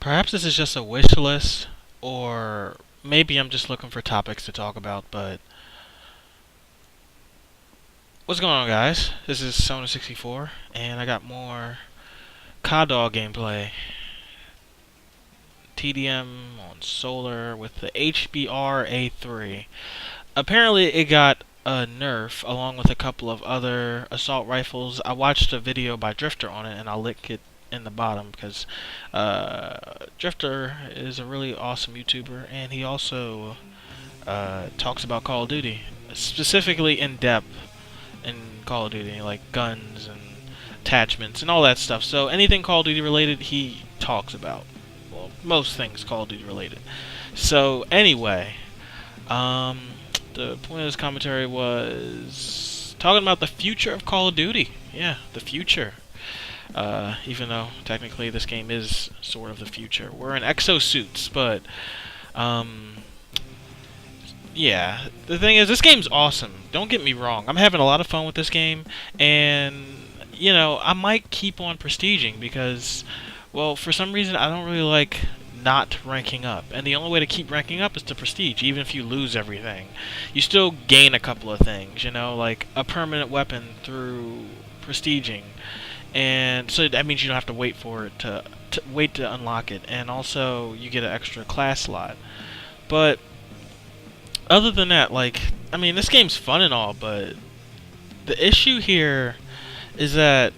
Perhaps this is just a wish list, or maybe I'm just looking for topics to talk about, but what's going on, guys? This is Sona64, and I got more CODAW gameplay. TDM on Solar with the HBR A3. Apparently, it got a nerf along with a couple of other assault rifles. I watched a video by Drifter on it, and I'll link it in the bottom because Drifter is a really awesome YouTuber, and he also talks about Call of Duty, specifically in depth in Call of Duty, like guns and attachments and all that stuff. So anything Call of Duty related, he talks about. Well, most things Call of Duty related. So anyway, the point of this commentary was talking about the future of Call of Duty. Yeah, the future. Even though technically this game is sort of the future. We're in exosuits, but yeah. The thing is, this game's awesome. Don't get me wrong. I'm having a lot of fun with this game, and I might keep on prestiging because, well, for some reason I don't really like not ranking up, and the only way to keep ranking up is to prestige. Even if you lose everything, you still gain a couple of things, like a permanent weapon through prestiging, and so that means you don't have to wait for it to wait to unlock it, and also you get an extra class slot. But other than that, this game's fun and all, but the issue here is that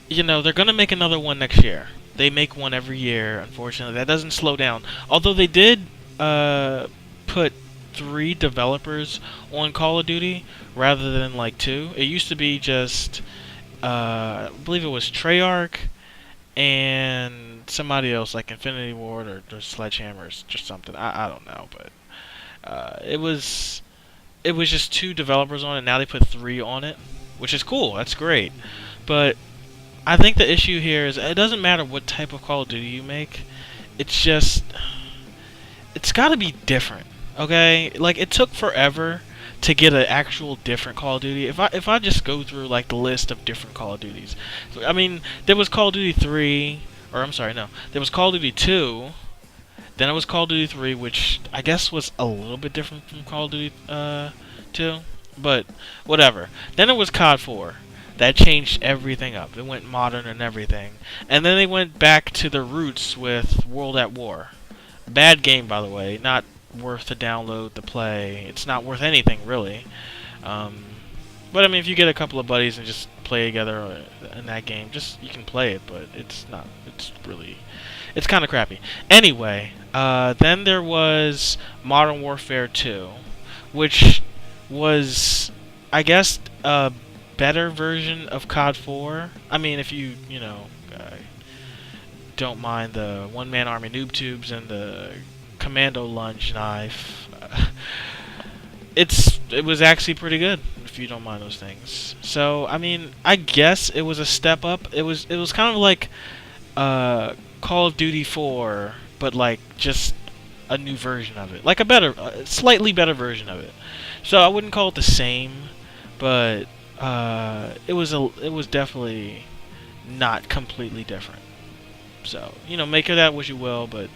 they're gonna make another one next year. They make one every year, unfortunately. That doesn't slow down. Although they did put 3 developers on Call of Duty rather than 2. It used to be just, I believe it was Treyarch and somebody else, like Infinity Ward or Sledgehammer or something. I don't know, but it was just 2 developers on it. Now they put 3 on it, which is cool. That's great. But I think the issue here is it doesn't matter what type of Call of Duty you make. It's got to be different, okay? It took forever to get an actual different Call of Duty. If I just go through the list of different Call of Duties, there was Call of Duty 3, or I'm sorry, no, there was Call of Duty 2. Then it was Call of Duty 3, which I guess was a little bit different from Call of Duty 2, but whatever. Then it was COD 4. That changed everything up. It went modern and everything. And then they went back to the roots with World at War. Bad game, by the way. Not worth the download, the play. It's not worth anything, really. But, if you get a couple of buddies and just play together in that game, you can play it, but it's not. It's kind of crappy. Anyway, then there was Modern Warfare 2, which was, I guess, a better version of COD 4. If you, don't mind the one-man army noob tubes and the commando lunge knife, it was actually pretty good, if you don't mind those things. So, I guess it was a step up. It was kind of like Call of Duty 4, but just a new version of it. A slightly better version of it. So I wouldn't call it the same, but it was definitely not completely different. So, make of that what you will, but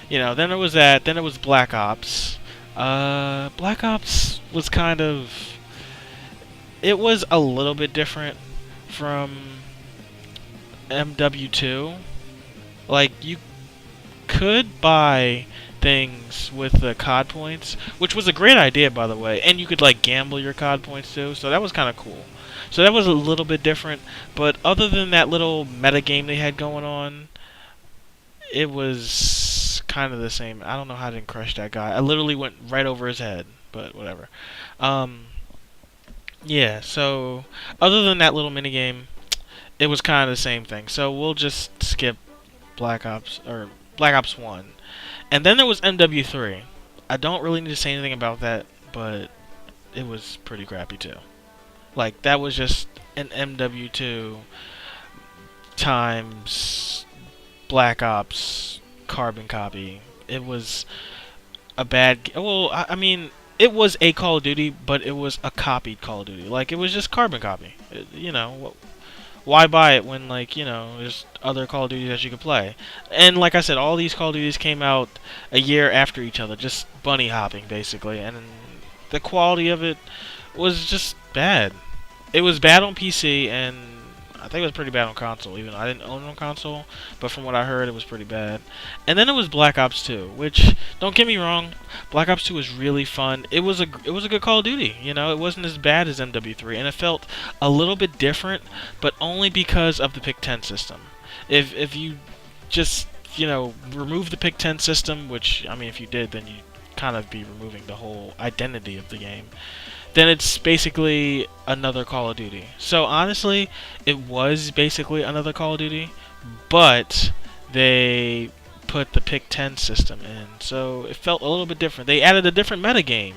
then there was that, then it was Black Ops. Black Ops was it was a little bit different from MW2. You could buy things with the COD points, which was a great idea, by the way, and you could gamble your COD points too, so that was kind of cool. So that was a little bit different, but other than that little meta game they had going on, it was kind of the same. I don't know how I didn't crush that guy. I literally went right over his head, but whatever. Yeah, so other than that little mini game, it was kind of the same thing. So we'll just skip Black Ops 1. And then there was MW3. I don't really need to say anything about that, but it was pretty crappy too. That was just an MW2 times Black Ops carbon copy. It was a bad... Well, it was a Call of Duty, but it was a copied Call of Duty. It was just carbon copy. Why buy it when, like, there's other Call of Duties that you could play? And like I said, all these Call of Duties came out a year after each other, just bunny hopping basically, and the quality of it was just bad. It was bad on PC, and I think it was pretty bad on console. Even I didn't own it on console, but from what I heard, it was pretty bad. And then it was Black Ops 2, which, don't get me wrong, Black Ops 2 was really fun. It was a good Call of Duty. It wasn't as bad as MW3, and it felt a little bit different, but only because of the Pick 10 system. If you just remove the Pick 10 system, which, I mean, if you did, then you'd kind of be removing the whole identity of the game, then it's basically another Call of Duty. So honestly, it was basically another Call of Duty, but they put the Pick 10 system in, so it felt a little bit different. They added a different metagame,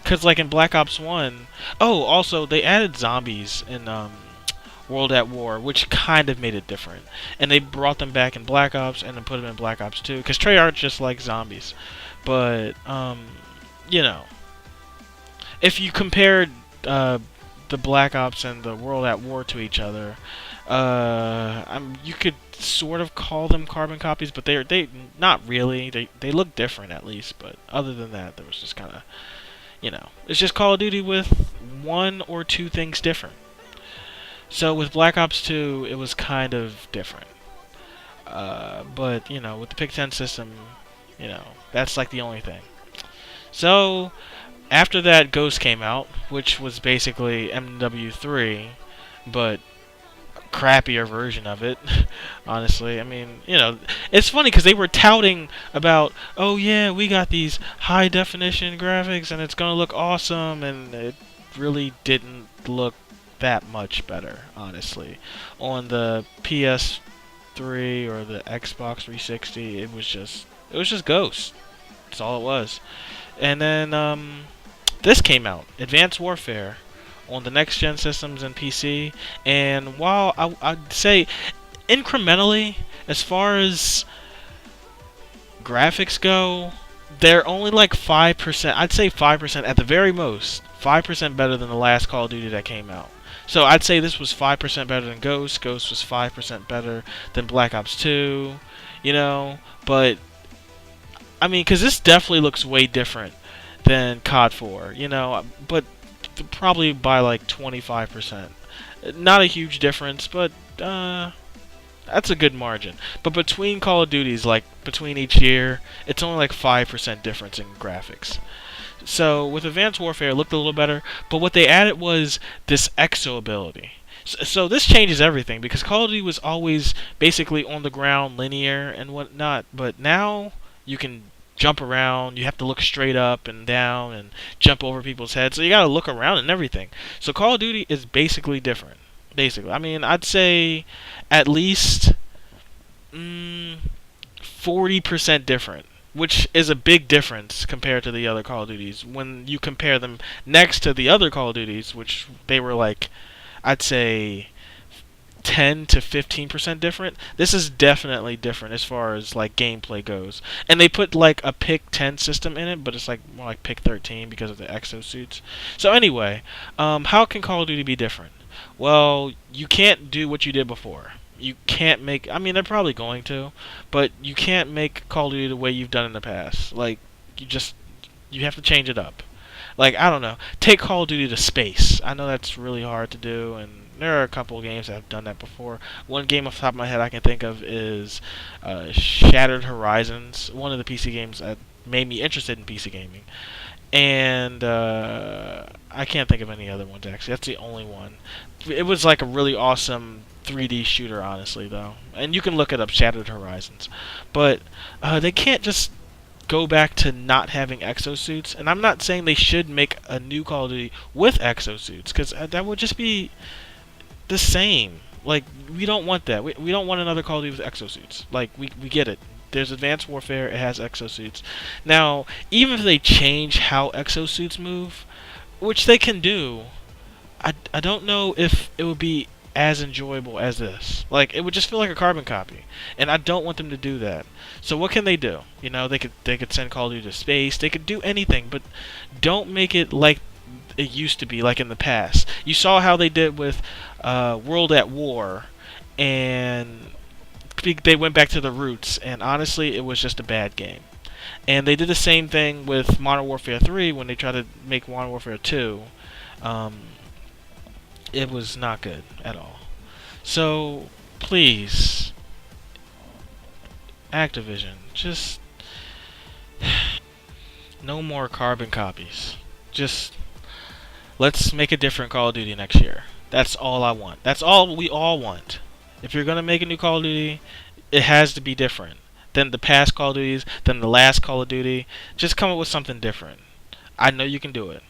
because like in Black Ops 1, oh, also they added zombies in World at War, which kind of made it different. And they brought them back in Black Ops and then put them in Black Ops 2, because Treyarch just likes zombies. But, you know, if you compared the Black Ops and the World at War to each other, you could sort of call them carbon copies, but they not really. They look different at least, but other than that, there was just kind of, it's just Call of Duty with one or two things different. So with Black Ops 2, it was kind of different. But with the Pick 10 system, that's like the only thing. So after that, Ghost came out, which was basically MW3, but a crappier version of it. Honestly, I mean, it's funny because they were touting about, oh yeah, we got these high definition graphics and it's gonna look awesome, and it really didn't look that much better, honestly. On the PS3 or the Xbox 360, it was just Ghost. That's all it was. And then this came out, Advanced Warfare, on the next gen systems and PC. And while I'd say incrementally, as far as graphics go, they're only like 5%. I'd say 5% at the very most. 5% better than the last Call of Duty that came out. So I'd say this was 5% better than Ghost. Ghost was 5% better than Black Ops 2. But I mean, because this definitely looks way different than COD 4, but probably by like 25%. Not a huge difference, but that's a good margin. But between Call of Duties, like between each year, it's only like 5% difference in graphics. So with Advanced Warfare, it looked a little better, but what they added was this exo ability. So this changes everything, because Call of Duty was always basically on the ground, linear and whatnot, but now you can jump around. You have to look straight up and down and jump over people's heads, so you gotta look around and everything. So Call of Duty is basically different. Basically, I mean, I'd say at least 40% different, which is a big difference compared to the other Call of Duties. When you compare them next to the other Call of Duties, which they were like, I'd say 10 to 15% different. This is definitely different as far as like gameplay goes. And they put like a Pick 10 system in it, but it's like more like Pick 13 because of the exosuits. So anyway, how can Call of Duty be different? Well, you can't do what you did before. You can't make, I mean, they're probably going to, but you can't make Call of Duty the way you've done in the past. Like, you have to change it up. Like, I don't know, take Call of Duty to space. I know that's really hard to do, and there are a couple of games that have done that before. One game off the top of my head I can think of is Shattered Horizons, one of the PC games that made me interested in PC gaming. And I can't think of any other ones, actually. That's the only one. It was like a really awesome 3D shooter, honestly, though. And you can look it up, Shattered Horizons. But they can't just go back to not having exosuits. And I'm not saying they should make a new Call of Duty with exosuits, because that would just be the same. Like, we don't want that. We don't want another Call of Duty with exosuits. Like, we get it. There's Advanced Warfare, it has exosuits. Now, even if they change how exosuits move, which they can do, I don't know if it would be as enjoyable as this. Like, it would just feel like a carbon copy, and I don't want them to do that. So what can they do? They could send Call of Duty to space. They could do anything, but don't make it like it used to be, like in the past. You saw how they did with World at War, and they went back to the roots, and honestly, it was just a bad game. And they did the same thing with Modern Warfare 3 when they tried to make Modern Warfare 2. Um, it was not good at all. So, please, Activision, just no more carbon copies. Just let's make a different Call of Duty next year. That's all I want. That's all we all want. If you're gonna make a new Call of Duty, it has to be different than the past Call of Duties, than the last Call of Duty. Just come up with something different. I know you can do it.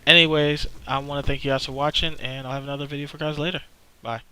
Anyways, I want to thank you guys for watching, and I'll have another video for you guys later. Bye.